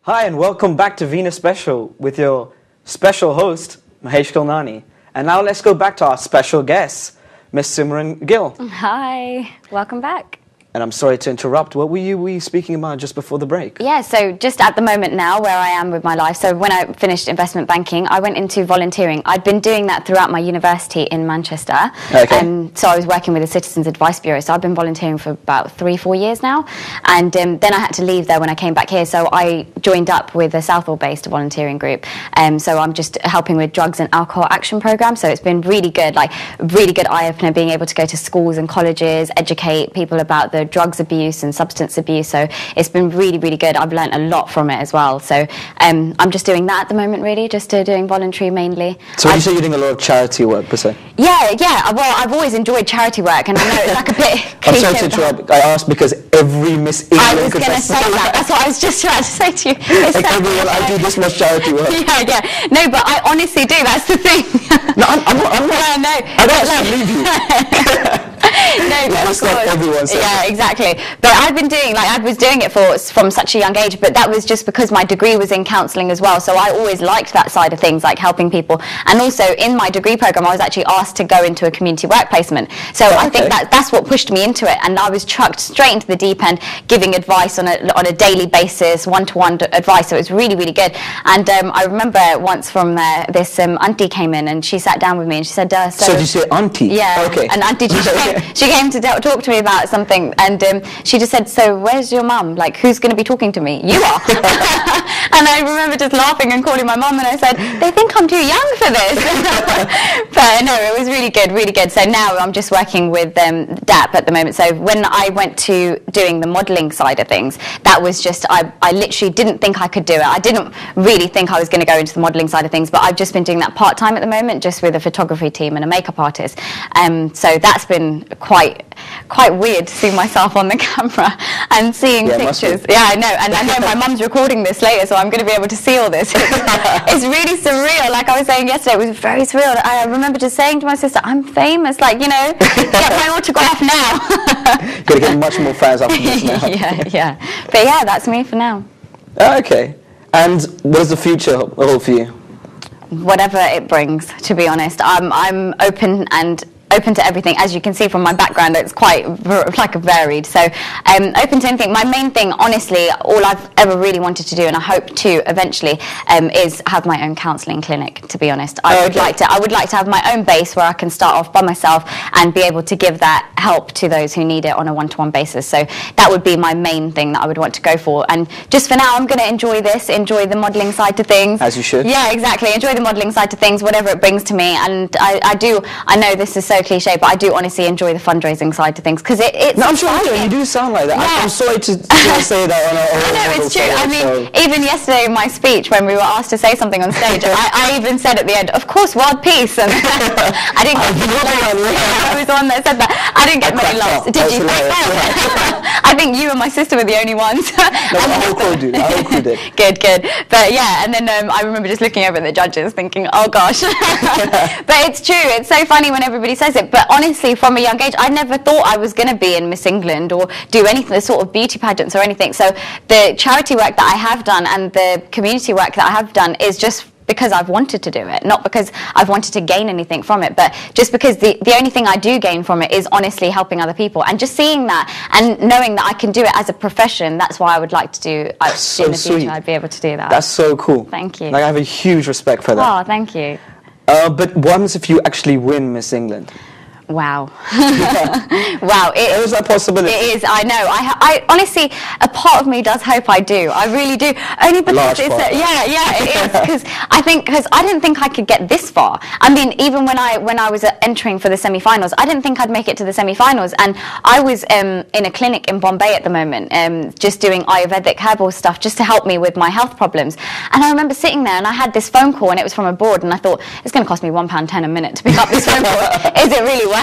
Hi and welcome back to Venus Special with your special host, Mahesh Kulnani. And now let's go back to our special guest, Miss Simran Gill. Hi, welcome back. And I'm sorry to interrupt. What were you speaking about just before the break? Yeah, so just at the moment now where I am with my life, so when I finished investment banking, I went into volunteering. I'd been doing that throughout my university in Manchester. Okay. So I was working with the Citizens Advice Bureau, so I've been volunteering for about 3-4 years now. And then I had to leave there when I came back here, so I joined up with a Southall-based volunteering group. So I'm just helping with drugs and alcohol action programs, so it's been really good, like really good eye-opener being able to go to schools and colleges, educate people about the drugs abuse and substance abuse, so it's been really, really good. I've learned a lot from it as well, so I'm just doing that at the moment, really, just doing voluntary mainly. So you say you're doing a lot of charity work, per se? Yeah, well, I've always enjoyed charity work, and I know it's like a bit I'm sorry to interrupt. I asked because every Miss England I was going to say that. That's what I was just trying to say to you. It's like everyone, I do this much charity work. Yeah. No, but I honestly do. That's the thing. No, I'm not. Yeah, no. I don't actually leave you. No, but that's not everyone says. Yeah, exactly. But I was doing it from such a young age, but that was just because my degree was in counselling as well, so I always liked that side of things, like helping people. And also in my degree programme, I was actually asked to go into a community work placement. So I think that's what pushed me into it, and I was chucked straight into the deep end, giving advice on a daily basis, one-to-one advice, so it was really, really good. And I remember once from there, this auntie came in and she sat down with me and she said, so did you say auntie? Yeah. Okay. And auntie, she came to talk to me about something, and she just said, so where's your mum? Like, who's going to be talking to me? You are. And I remember just laughing and calling my mum, and I said, they think I'm too young for this. But no, it was really good, really good. So now I'm just working with DAP at the moment. So when I went to doing the modelling side of things, that was just, I literally didn't think I could do it. I didn't really think I was going to go into the modelling side of things, but I've just been doing that part-time at the moment, just with a photography team and a makeup artist. So that's been quite weird to see myself on the camera and seeing pictures. Yeah, I know. And I know my mum's recording this later, so I'm going to be able to see all this. It's really surreal. Like I was saying yesterday, it was very surreal. I remember just saying to my sister, I'm famous, like, you know, get my autograph now. Got to get much more fans after this now. Yeah. But yeah, that's me for now. Okay. And what does the future hold for you? Whatever it brings, to be honest. I'm open to everything. As you can see from my background, it's quite varied, so open to anything. My main thing, honestly, all I've ever really wanted to do, and I hope to eventually, is have my own counselling clinic, to be honest. I would like to have my own base where I can start off by myself and be able to give that help to those who need it on a one-to-one basis. So that would be my main thing that I would want to go for. And just for now, I'm going to enjoy the modelling side to things. As you should. Yeah, exactly. Enjoy the modelling side to things, whatever it brings to me. And I know this is so cliche, but I do honestly enjoy the fundraising side to things, because it's no, I'm sure you do sound like that. Yeah. I'm sorry to say that on a no, it's true. I mean, even yesterday in my speech, when we were asked to say something on stage, I even said at the end, of course, world peace. And I didn't get many laughs. I was the one that said that. I didn't get many laughs. Did you? I think you and my sister were the only ones. No, the whole crew did. Good. But yeah, and then I remember just looking over at the judges thinking, oh gosh. But it's true. It's so funny when everybody says it. But honestly, from a young age, I never thought I was going to be in Miss England or do anything, the sort of beauty pageants or anything. So the charity work that I have done and the community work that I have done is just because I've wanted to do it, not because I've wanted to gain anything from it, but just because the only thing I do gain from it is honestly helping other people, and just seeing that and knowing that I can do it as a profession. That's why I would like to do in the future. I'd be able to do that. That's so cool. Thank you. Like, I have a huge respect for that. Oh, thank you. But what happens if you actually win Miss England? Wow. Wow. There is that possibility. It is, I know. I honestly, a part of me does hope I do. I really do. Only because it is. Because I didn't think I could get this far. I mean, even when I was entering for the semi-finals, I didn't think I'd make it to the semi-finals. And I was in a clinic in Bombay at the moment, just doing Ayurvedic herbal stuff just to help me with my health problems. And I remember sitting there and I had this phone call, and it was from abroad, and I thought, it's going to cost me £1.10 a minute to pick up this phone call. Is it really worth it?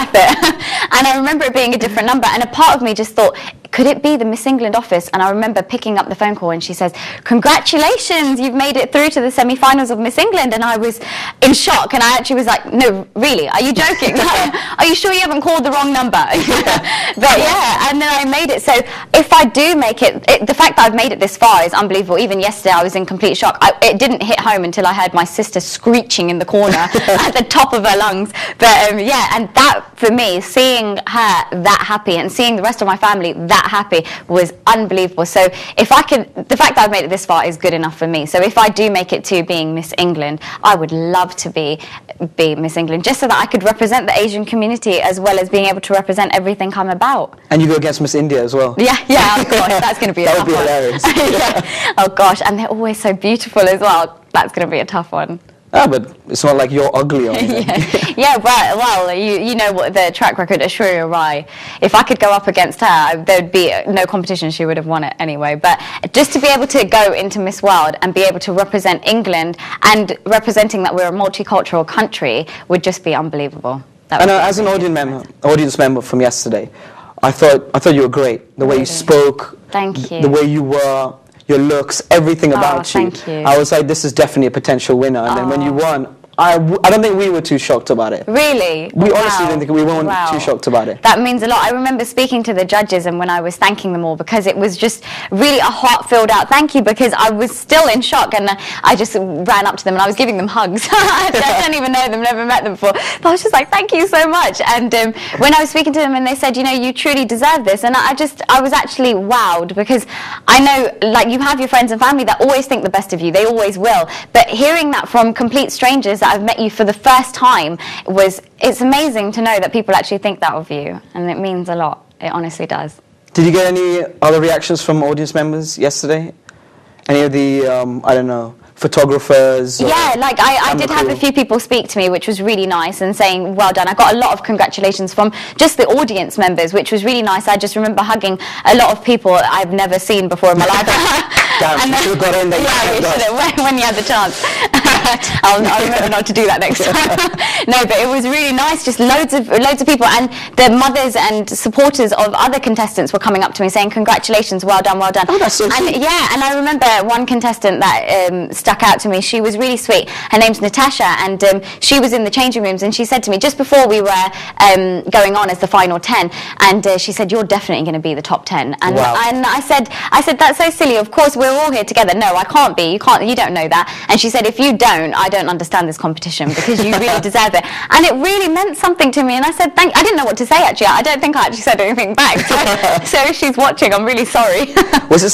And I remember it being a different number, and a part of me just thought, could it be the Miss England office? And I remember picking up the phone call and she says, congratulations, you've made it through to the semi-finals of Miss England. And I was in shock, and I actually was like, no, really, are you joking? Are you sure you haven't called the wrong number? But yeah, and then I made it. So if I do make it, the fact that I've made it this far is unbelievable. Even yesterday I was in complete shock. It didn't hit home until I heard my sister screeching in the corner at the top of her lungs. But yeah, and that for me, seeing her that happy and seeing the rest of my family that happy was unbelievable. So if I could, the fact that I've made it this far is good enough for me. So if I do make it to being Miss England, I would love to be Miss England, just so that I could represent the Asian community as well as being able to represent everything I'm about. And you go against Miss India as well. Yeah, oh gosh, that's going to be a tough one. That would be hilarious. Yeah. Oh gosh, and they're always so beautiful as well. That's going to be a tough one. Ah, but it's not like you're ugly or anything. Yeah, but, well, you know what the track record, Ashwarya Rai, if I could go up against her, there'd be no competition, she would have won it anyway. But just to be able to go into Miss World and be able to represent England and representing that we're a multicultural country would just be unbelievable. And as an audience member from yesterday, I thought you were great. The way you spoke, thank you. The way you were, your looks, everything about you. Thank you. I was like, this is definitely a potential winner. And then when you won, I don't think we were too shocked about it. Really? We honestly didn't think we weren't too shocked about it. That means a lot. I remember speaking to the judges and when I was thanking them all, because it was just really a heart-filled out thank you, because I was still in shock, and I just ran up to them and I was giving them hugs. I don't even know them, never met them before. But I was just like, thank you so much. And when I was speaking to them and they said, you know, you truly deserve this, and I was actually wowed, because I know, like, you have your friends and family that always think the best of you. They always will. But hearing that from complete strangers that I've met you for the first time, it's amazing to know that people actually think that of you, and it means a lot. It honestly does. Did you get any other reactions from audience members yesterday? Any of the, I don't know, photographers? Yeah, like I did have a few people speak to me, which was really nice, and saying well done. I got a lot of congratulations from just the audience members, which was really nice. I just remember hugging a lot of people I've never seen before in my life. Damn, you should have got in there. Yeah, we should have, when you had the chance. I'll remember not to do that next time. No, but it was really nice. Just loads of people, and the mothers and supporters of other contestants were coming up to me saying, "Congratulations, well done, well done." Oh, that's so sweet. Yeah, and I remember one contestant that stuck out to me. She was really sweet. Her name's Natasha, and she was in the changing rooms, and she said to me just before we were going on as the final 10, and she said, "You're definitely going to be the top 10." And wow. and I said, "That's so silly. Of course, we're all here together." "No, I can't be. You don't know that." And she said, "If you don't, I don't understand this competition, because you really deserve it." And it really meant something to me, and I said, I didn't know what to say, actually. I don't think I actually said anything back. So if she's watching, I'm really sorry. Was it